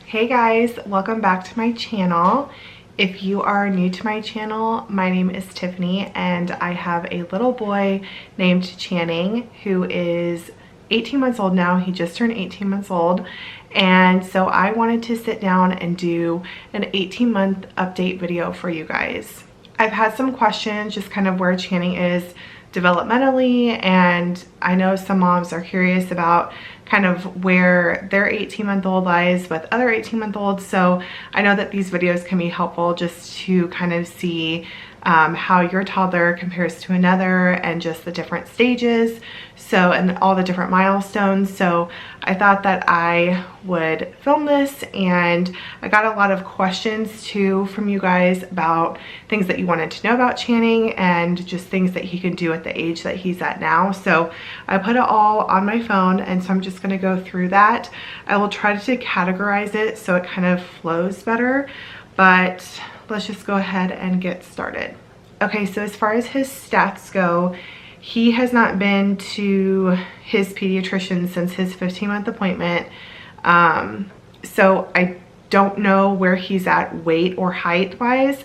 Hey guys, welcome back to my channel. If you are new to my channel, my name is Tiffany and I have a little boy named Channing who is 18 months old now. He just turned 18 months old, and so I wanted to sit down and do an 18-month update video for you guys. I've had some questions just kind of where Channing is developmentally, and I know some moms are curious about kind of where their 18-month-old lies with other 18-month-olds. So I know that these videos can be helpful just to kind of see how your toddler compares to another and just the different stages, so, and all the different milestones. So I thought that I would film this, and I got a lot of questions too from you guys about things that you wanted to know about Channing and just things that he can do at the age that he's at now. So I put it all on my phone, and so I'm just going to go through that. I will try to categorize it so it kind of flows better, but let's just go ahead and get started. Okay, so as far as his stats go, he has not been to his pediatrician since his 15-month appointment. So I don't know where he's at weight or height wise.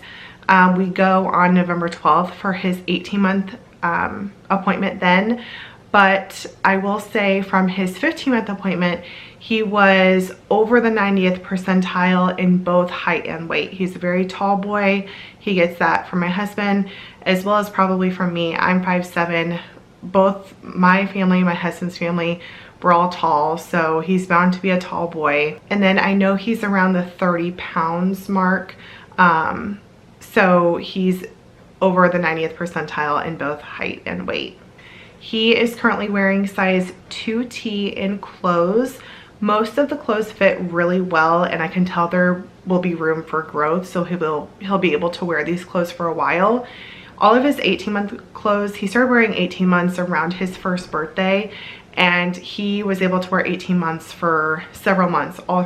We go on November 12th for his 18-month appointment then. But I will say from his 15-month appointment, he was over the 90th percentile in both height and weight. He's a very tall boy. He gets that from my husband as well as probably from me. I'm 5'7". Both my family, my husband's family, we're all tall, so he's bound to be a tall boy. And then I know he's around the 30 pounds mark. So he's over the 90th percentile in both height and weight. He is currently wearing size 2T in clothes. Most of the clothes fit really well, and I can tell there will be room for growth, so he'll be able to wear these clothes for a while. All of his 18-month clothes, he started wearing 18 months around his first birthday, and he was able to wear 18 months for several months, all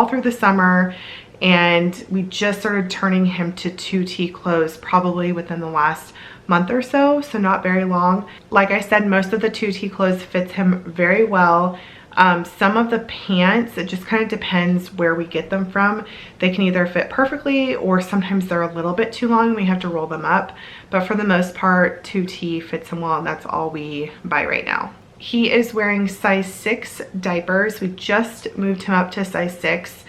through the summer. And we just started turning him to 2T clothes probably within the last month or so, so not very long. Like I said, most of the 2T clothes fits him very well. Some of the pants, it just kind of depends where we get them from. They can either fit perfectly, or sometimes they're a little bit too long and we have to roll them up. But for the most part, 2T fits him well, and that's all we buy right now. He is wearing size 6 diapers. We just moved him up to size 6.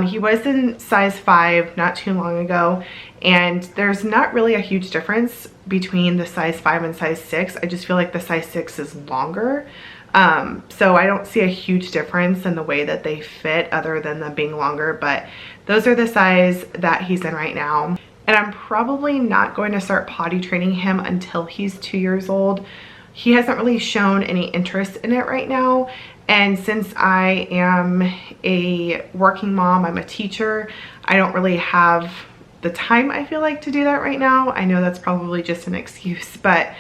He was in size 5 not too long ago, and there's not really a huge difference between the size 5 and size 6. I just feel like the size 6 is longer. So I don't see a huge difference in the way that they fit other than them being longer, but those are the size that he's in right now. And I'm probably not going to start potty training him until he's 2 years old. He hasn't really shown any interest in it right now. And since I am a working mom, I'm a teacher, I don't really have the time, I feel like, to do that right now. I know that's probably just an excuse, but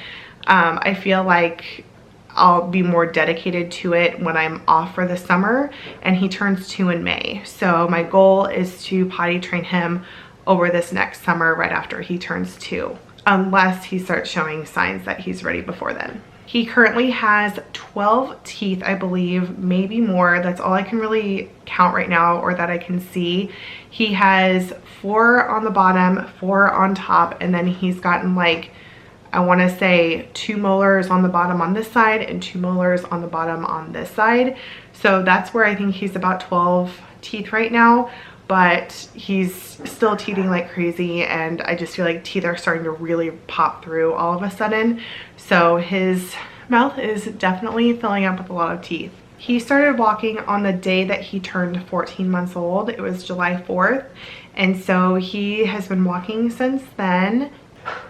I feel like I'll be more dedicated to it when I'm off for the summer, and he turns 2 in May. So my goal is to potty train him over this next summer right after he turns 2, unless he starts showing signs that he's ready before then. He currently has 12 teeth, I believe, maybe more. That's all I can really count right now, or that I can see. He has 4 on the bottom, 4 on top, and then he's gotten, like, I want to say 2 molars on the bottom on this side and 2 molars on the bottom on this side. So that's where I think he's about 12 teeth right now, but he's still teething like crazy, and I just feel like teeth are starting to really pop through all of a sudden. So his mouth is definitely filling up with a lot of teeth. He started walking on the day that he turned 14 months old. It was July 4th, and so he has been walking since then.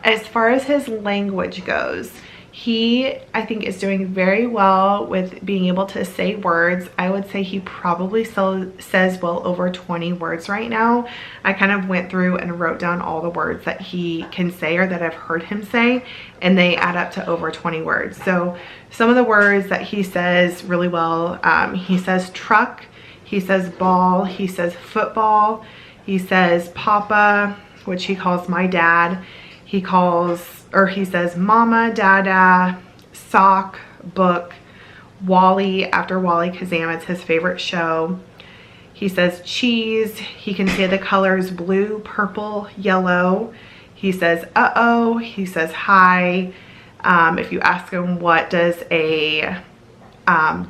As far as his language goes, he, I think, is doing very well with being able to say words. I would say he probably still says well over 20 words right now. I kind of went through and wrote down all the words that he can say or that I've heard him say, and they add up to over 20 words. So some of the words that he says really well, he says truck, he says ball, he says football, he says papa, which he calls my dad. He says mama, dada, sock, book, Wally, after Wally Kazam. It's his favorite show. He says cheese. He can say the colors blue, purple, yellow. He says uh-oh. He says hi. If you ask him what does a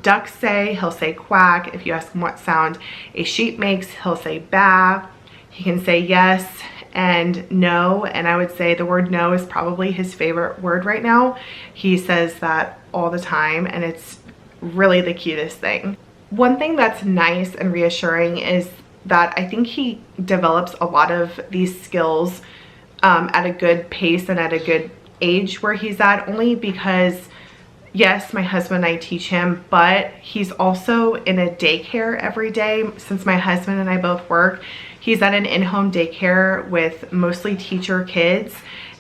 duck say, he'll say quack. If you ask him what sound a sheep makes, he'll say baa. He can say yes and no, and I would say the word no is probably his favorite word right now. He says that all the time, and it's really the cutest thing. One thing that's nice and reassuring is that I think he develops a lot of these skills at a good pace and at a good age where he's at, only because yes, my husband and I teach him, but he's also in a daycare every day. Since my husband and I both work, he's at an in-home daycare with mostly teacher kids.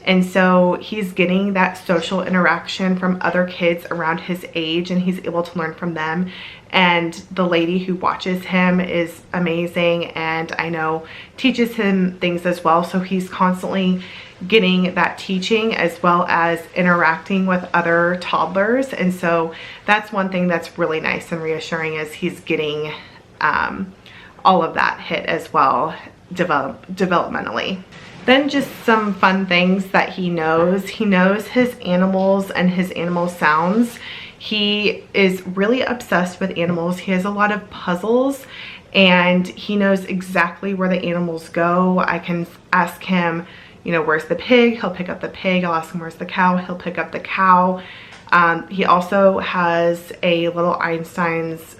And so he's getting that social interaction from other kids around his age, and he's able to learn from them. And the lady who watches him is amazing, and I know teaches him things as well. So he's constantly getting that teaching as well as interacting with other toddlers. And so that's one thing that's really nice and reassuring, is he's getting all of that hit as well developmentally. Then just some fun things that he knows. He knows his animals and his animal sounds. He is really obsessed with animals. He has a lot of puzzles, and he knows exactly where the animals go. I can ask him, you know, where's the pig? He'll pick up the pig. I'll ask him where's the cow? He'll pick up the cow. He also has a little Einstein's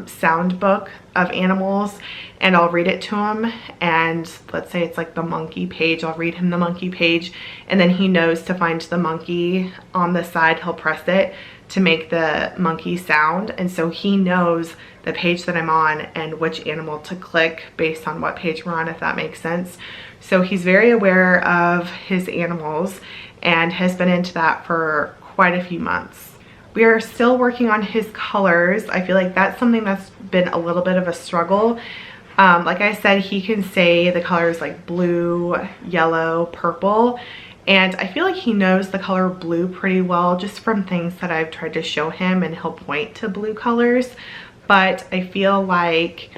sound book of animals, and I'll read it to him, and let's say it's like the monkey page, I'll read him the monkey page, and then he knows to find the monkey on the side. He'll press it to make the monkey sound, and so he knows the page that I'm on and which animal to click based on what page we're on, if that makes sense. So he's very aware of his animals and has been into that for quite a few months. We are still working on his colors. I feel like that's something that's been a little bit of a struggle. Like I said, he can say the colors like blue, yellow, purple, and I feel like he knows the color blue pretty well just from things that I've tried to show him, and he'll point to blue colors. But I feel like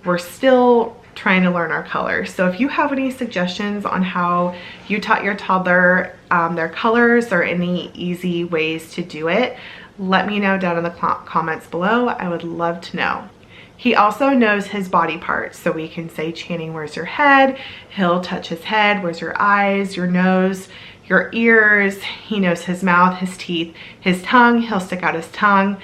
we're still trying to learn our colors. So if you have any suggestions on how you taught your toddler their colors, or any easy ways to do it, let me know down in the comments below. I would love to know. He also knows his body parts. So we can say, Channing, where's your head? He'll touch his head. Where's your eyes, your nose, your ears? He knows his mouth, his teeth, his tongue. He'll stick out his tongue.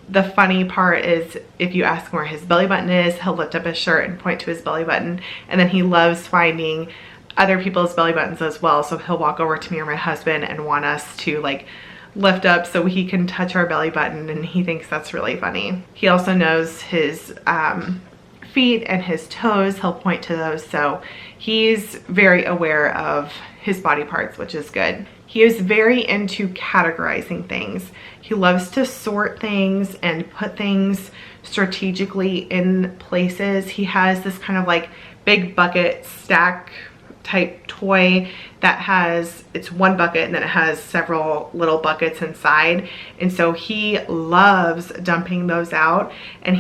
The funny part is if you ask him where his belly button is, he'll lift up his shirt and point to his belly button. And then he loves finding other people's belly buttons as well. So he'll walk over to me or my husband and want us to like lift up so he can touch our belly button, and he thinks that's really funny. He also knows his feet and his toes. He'll point to those. So he's very aware of his body parts, which is good. He is very into categorizing things. He loves to sort things and put things strategically in places. He has this kind of like big bucket stack type toy that has, it's one bucket and then it has several little buckets inside. And so he loves dumping those out. And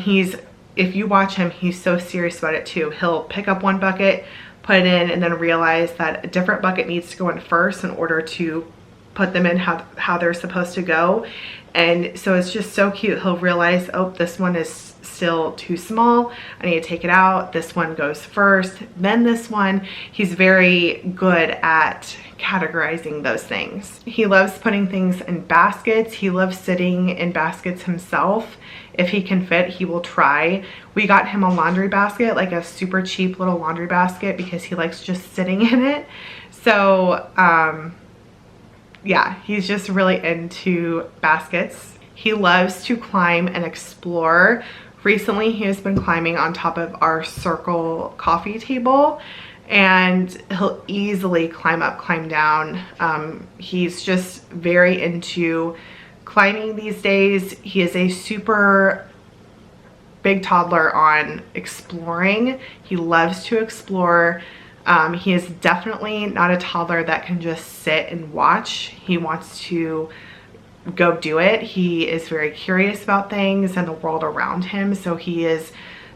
if you watch him, he's so serious about it too. He'll pick up one bucket, put it in, and then realize that a different bucket needs to go in first in order to put them in how they're supposed to go. And so it's just so cute. He'll realize, oh, this one is still too small. I need to take it out. This one goes first, then this one. He's very good at categorizing those things. He loves putting things in baskets. He loves sitting in baskets himself. If he can fit, he will try. We got him a laundry basket, like a super cheap little laundry basket, because he likes just sitting in it. So yeah, he's just really into baskets. He loves to climb and explore. Recently, he has been climbing on top of our circle coffee table, and he'll easily climb up, climb down. He's just very into climbing these days. He is a super big toddler on exploring. He loves to explore. He is definitely not a toddler that can just sit and watch. He wants to go do it. He is very curious about things and the world around him. So he is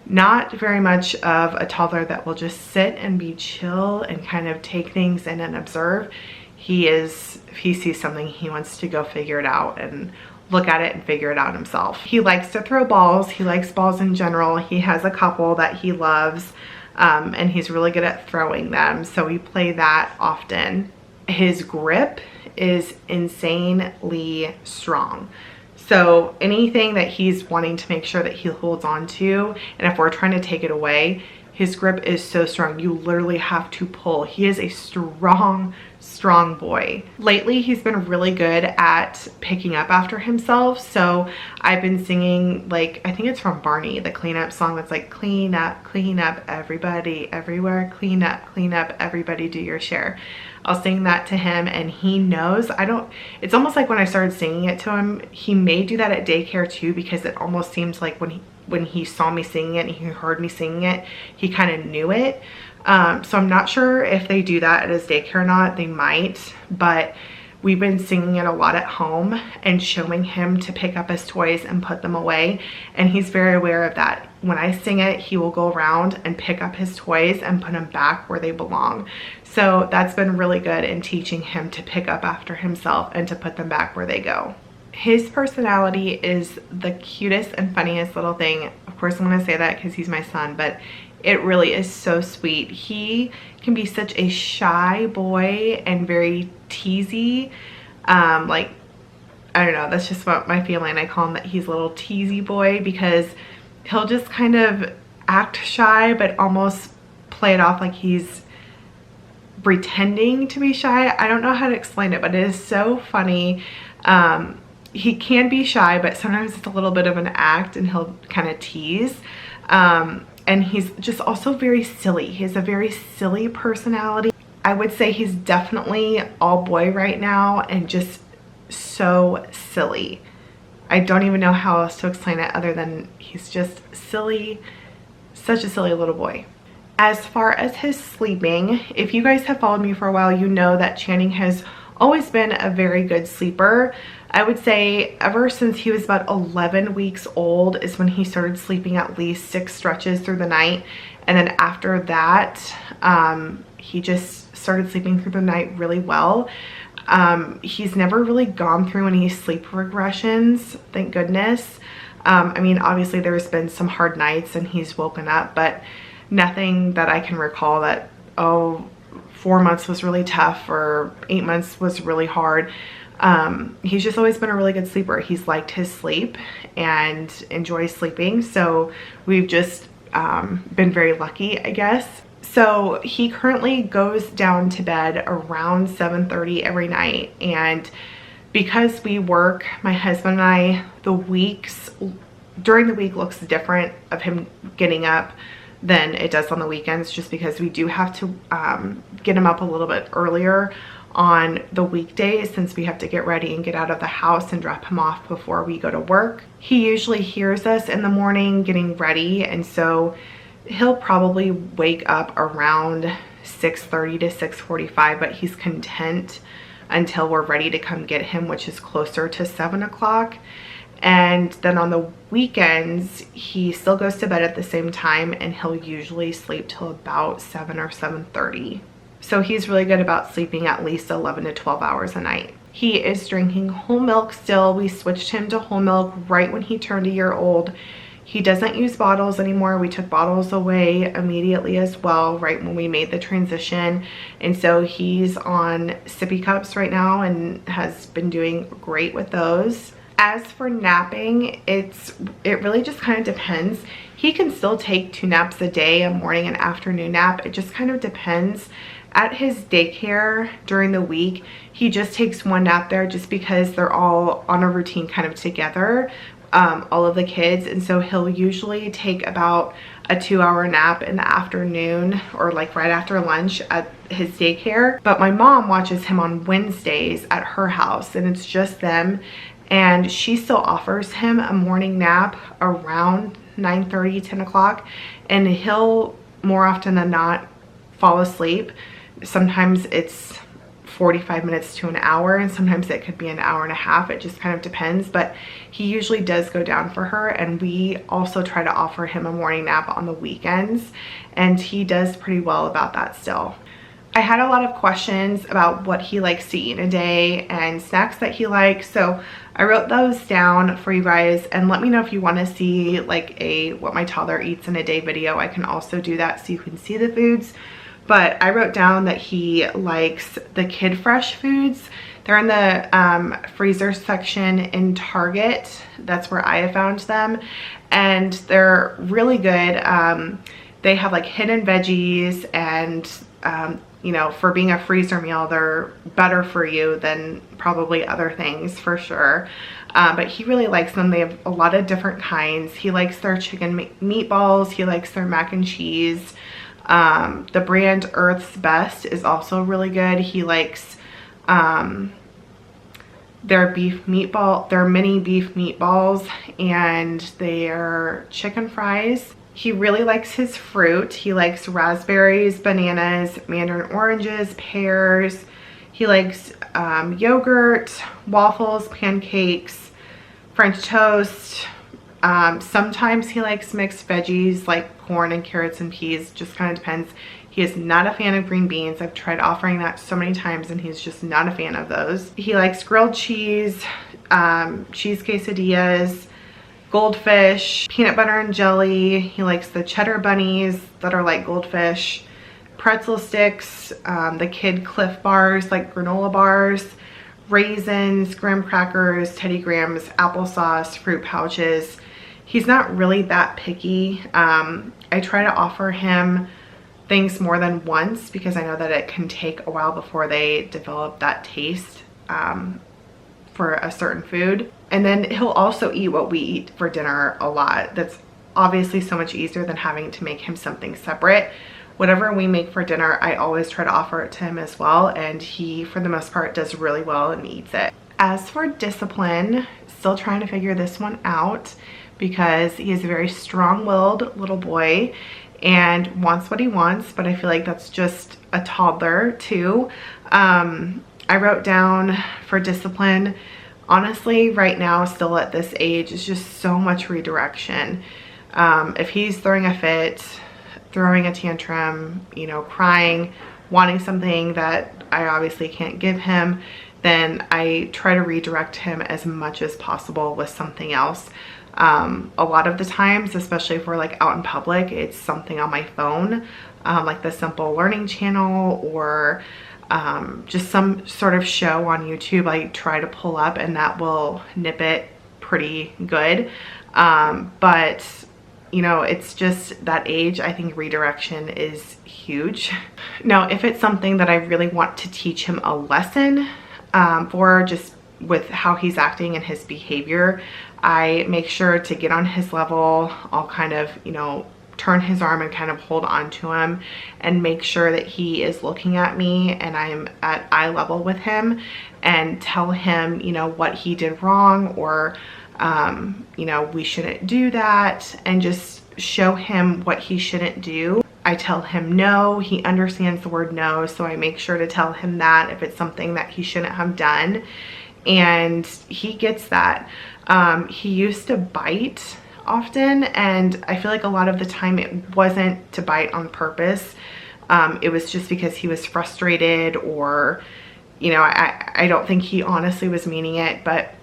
Not very much of a toddler that will just sit and be chill and kind of take things in and observe. He is, if he sees something, he wants to go figure it out and look at it and figure it out himself. He likes to throw balls. He likes balls in general. He has a couple that he loves, and he's really good at throwing them, so we play that often. His grip is insanely strong. So anything that he's wanting to make sure that he holds on to, and if we're trying to take it away, his grip is so strong. You literally have to pull. He is a strong boy. Lately, he's been really good at picking up after himself. So I've been singing, like, I think it's from Barney, the cleanup song that's like, clean up, everybody, everywhere, clean up, everybody do your share. I'll sing that to him and he knows. It's almost like when I started singing it to him, he may do that at daycare too, because it almost seems like when he saw me singing it and he heard me singing it, he kind of knew it. So I'm not sure if they do that at his daycare or not. They might, but we've been singing it a lot at home and showing him to pick up his toys and put them away. And he's very aware of that. When I sing it, he will go around and pick up his toys and put them back where they belong. So that's been really good in teaching him to pick up after himself and to put them back where they go. His personality is the cutest and funniest little thing. Of course, I'm going to say that because he's my son, but it really is so sweet. He can be such a shy boy and very teasy. Like, I don't know, that's just what my family and I call him, that he's a little teasy boy, because he'll just kind of act shy but almost play it off like he's pretending to be shy. I don't know how to explain it, but it is so funny. He can be shy, but sometimes it's a little bit of an act and he'll kind of tease. And he's just also very silly. He has a very silly personality. I would say he's definitely all boy right now and just so silly. I don't even know how else to explain it other than he's just silly, such a silly little boy. As far as his sleeping, if you guys have followed me for a while, you know that Channing has always been a very good sleeper. I would say ever since he was about 11 weeks old is when he started sleeping at least 6 stretches through the night. And then after that, he just started sleeping through the night really well. He's never really gone through any sleep regressions, thank goodness. I mean, obviously there's been some hard nights and he's woken up, but nothing that I can recall that, oh, 4 months was really tough or 8 months was really hard. He's just always been a really good sleeper. He's liked his sleep and enjoys sleeping. So we've just been very lucky, I guess. So he currently goes down to bed around 7:30 every night. And because we work, my husband and I, during the week looks different of him getting up than it does on the weekends, just because we do have to get him up a little bit earlier on the weekdays, since we have to get ready and get out of the house and drop him off before we go to work. He usually hears us in the morning getting ready, and so he'll probably wake up around 6:30 to 6:45, but he's content until we're ready to come get him, which is closer to 7 o'clock. And then on the weekends, he still goes to bed at the same time, and he'll usually sleep till about 7 or 7:30. So he's really good about sleeping at least 11 to 12 hours a night. He is drinking whole milk still. We switched him to whole milk right when he turned a year old. He doesn't use bottles anymore. We took bottles away immediately as well, right when we made the transition. And so he's on sippy cups right now and has been doing great with those. As for napping, it really just kind of depends. He can still take 2 naps a day, a morning and afternoon nap. It just kind of depends. At his daycare during the week, he just takes 1 nap there, just because they're all on a routine kind of together, all of the kids. And so he'll usually take about a 2-hour nap in the afternoon, or like right after lunch at his daycare. But my mom watches him on Wednesdays at her house, and it's just them. And she still offers him a morning nap around 9:30, 10 o'clock, and he'll more often than not fall asleep. Sometimes it's 45 minutes to an hour, and sometimes it could be an hour and a half. It just kind of depends, but he usually does go down for her. And we also try to offer him a morning nap on the weekends, and he does pretty well about that still. I had a lot of questions about what he likes to eat in a day and snacks that he likes, so I wrote those down for you guys, and let me know if you want to see like a what my toddler eats in a day video. I can also do that so you can see the foods. But I wrote down that he likes the Kid Fresh foods. They're in the freezer section in Target. That's where I have found them, and they're really good. They have like hidden veggies, and you know, for being a freezer meal, they're better for you than probably other things for sure. But he really likes them. They have a lot of different kinds. He likes their chicken meatballs. He likes their mac and cheese. The brand Earth's Best is also really good. He likes their mini beef meatballs, and their chicken fries. He really likes his fruit. He likes raspberries, bananas, mandarin oranges, pears. He likes yogurt, waffles, pancakes, French toast. Sometimes he likes mixed veggies like corn and carrots and peas. Just kind of depends. He is not a fan of green beans. I've tried offering that so many times, and he's just not a fan of those. He likes grilled cheese, cheese quesadillas, goldfish, peanut butter and jelly. He likes the cheddar bunnies that are like goldfish, pretzel sticks, the kid Cliff bars like granola bars, raisins, graham crackers, Teddy Grahams, applesauce, fruit pouches. He's not really that picky. I try to offer him things more than once because I know that it can take a while before they develop that taste for a certain food. And then he'll also eat what we eat for dinner a lot. That's obviously so much easier than having to make him something separate. Whatever we make for dinner, I always try to offer it to him as well, and he, for the most part, does really well and eats it. As for discipline, still trying to figure this one out because he is a very strong-willed little boy and wants what he wants, but I feel like that's just a toddler too. I wrote down for discipline, honestly, right now, still at this age, it's just so much redirection. If he's throwing a fit, throwing a tantrum, you know, crying, wanting something that I obviously can't give him, then I try to redirect him as much as possible with something else. A lot of the times, especially if we're like out in public, it's something on my phone, like the Simple Learning channel, or just some sort of show on YouTube I try to pull up, and that will nip it pretty good. But you know, it's just that age. I think redirection is huge. Now, if it's something that I really want to teach him a lesson for, just with how he's acting and his behavior, I make sure to get on his level. I'll kind of, you know, turn his arm and kind of hold on to him and make sure that he is looking at me and I'm at eye level with him, and tell him, you know, what he did wrong, or you know, we shouldn't do that, and just show him what he shouldn't do. I tell him no. He understands the word no, so I make sure to tell him that if it's something that he shouldn't have done, and he gets that. He used to bite often, and I feel like a lot of the time it wasn't to bite on purpose. It was just because he was frustrated, or, you know, I don't think he honestly was meaning it. But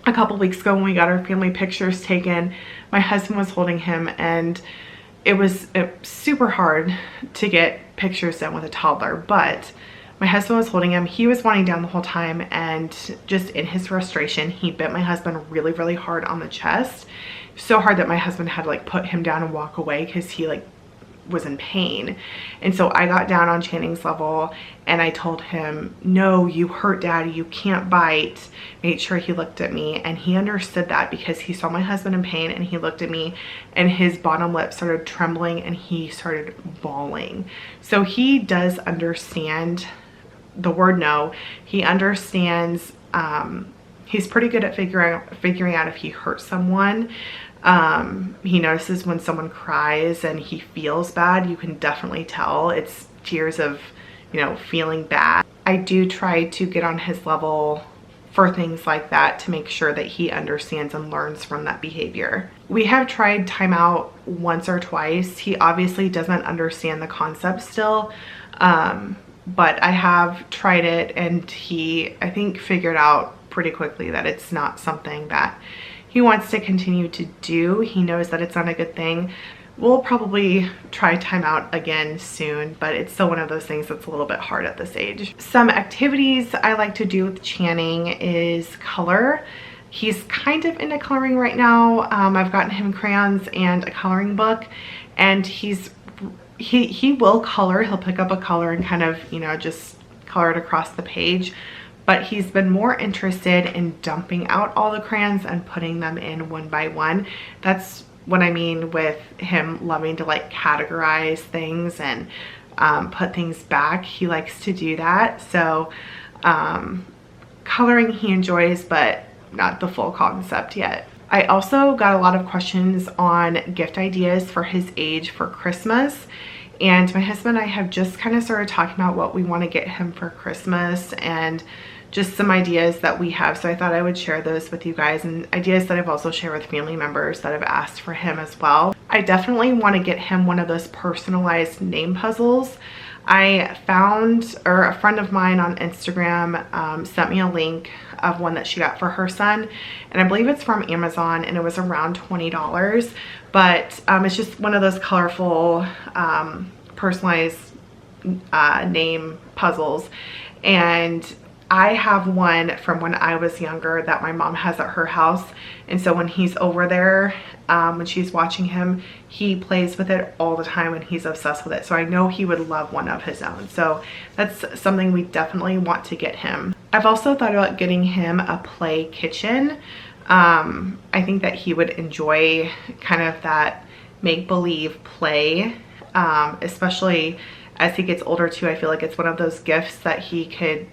a couple weeks ago when we got our family pictures taken, my husband was holding him, and it was super hard to get pictures done with a toddler, but my husband was holding him. He was wanting down the whole time, and just in his frustration, he bit my husband really, really hard on the chest. So hard that my husband had to like put him down and walk away because he like was in pain. And so I got down on Channing's level and I told him, no, you hurt daddy, you can't bite. Made sure he looked at me, and he understood that because he saw my husband in pain, and he looked at me and his bottom lip started trembling and he started bawling. So he does understand the word no. He understands, he's pretty good at figuring out if he hurts someone. He notices when someone cries and he feels bad. You can definitely tell it's tears of, you know, feeling bad. I do try to get on his level for things like that to make sure that he understands and learns from that behavior. We have tried timeout once or twice. He obviously doesn't understand the concept still, but I have tried it, and he, I think, figured out pretty quickly that it's not something that he wants to continue to do. He knows that it's not a good thing. We'll probably try timeout again soon, but it's still one of those things that's a little bit hard at this age. Some activities I like to do with Channing is color. He's kind of into coloring right now. I've gotten him crayons and a coloring book, and he will color. He'll pick up a color and kind of, you know, just color it across the page. But he's been more interested in dumping out all the crayons and putting them in one by one. That's what I mean with him loving to like categorize things and put things back. He likes to do that. So coloring he enjoys, but not the full concept yet. I also got a lot of questions on gift ideas for his age for Christmas. And my husband and I have just kind of started talking about what we want to get him for Christmas and just some ideas that we have. So I thought I would share those with you guys, and ideas that I've also shared with family members that have asked for him as well. I definitely want to get him one of those personalized name puzzles. I found, or a friend of mine on Instagram sent me a link of one that she got for her son, and I believe it's from Amazon, and it was around $20, but it's just one of those colorful personalized name puzzles. And I have one from when I was younger that my mom has at her house, and so when he's over there, when she's watching him, he plays with it all the time and he's obsessed with it. So I know he would love one of his own. So that's something we definitely want to get him. I've also thought about getting him a play kitchen. I think that he would enjoy kind of that make-believe play, especially as he gets older too. I feel like it's one of those gifts that he could,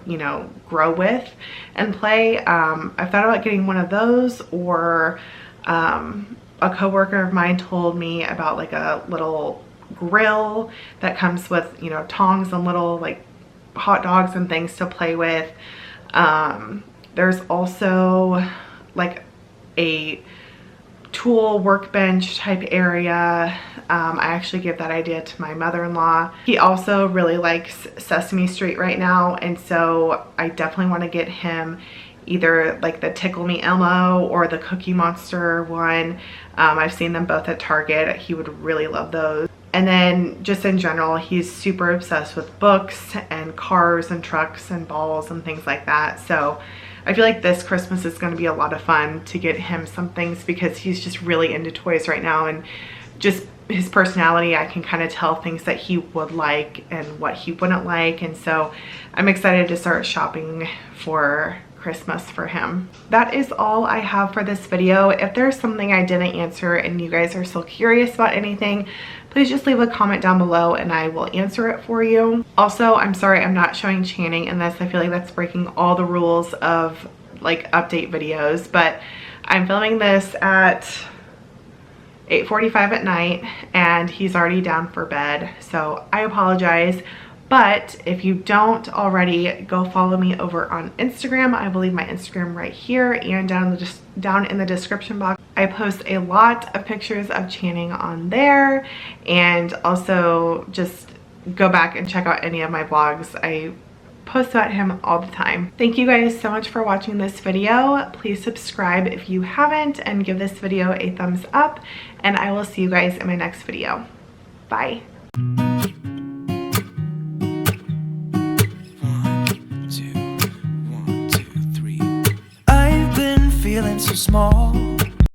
you know, grow with and play. I've thought about getting one of those, or a coworker of mine told me about like a little grill that comes with, you know, tongs and little like hot dogs and things to play with. There's also like a tool workbench type area. I actually gave that idea to my mother-in-law. He also really likes Sesame Street right now, and so I definitely want to get him either like the Tickle Me Elmo or the Cookie Monster one. I've seen them both at Target. He would really love those. And then just in general, he's super obsessed with books and cars and trucks and balls and things like that. So I feel like this Christmas is going to be a lot of fun to get him some things, because he's just really into toys right now, and just his personality, I can kind of tell things that he would like and what he wouldn't like. And so I'm excited to start shopping for Christmas for him. That is all I have for this video. If there's something I didn't answer and you guys are still curious about anything, please just leave a comment down below and I will answer it for you. Also, I'm sorry I'm not showing Channing in this. I feel like that's breaking all the rules of like update videos, but I'm filming this at 8:45 at night and he's already down for bed, so I apologize. But if you don't already, go follow me over on Instagram. I will leave my Instagram right here and down in the description box. I post a lot of pictures of Channing on there, and also just go back and check out any of my vlogs. I post about him all the time. Thank you guys so much for watching this video. Please subscribe if you haven't and give this video a thumbs up, and I will see you guys in my next video. Bye. Feeling so small,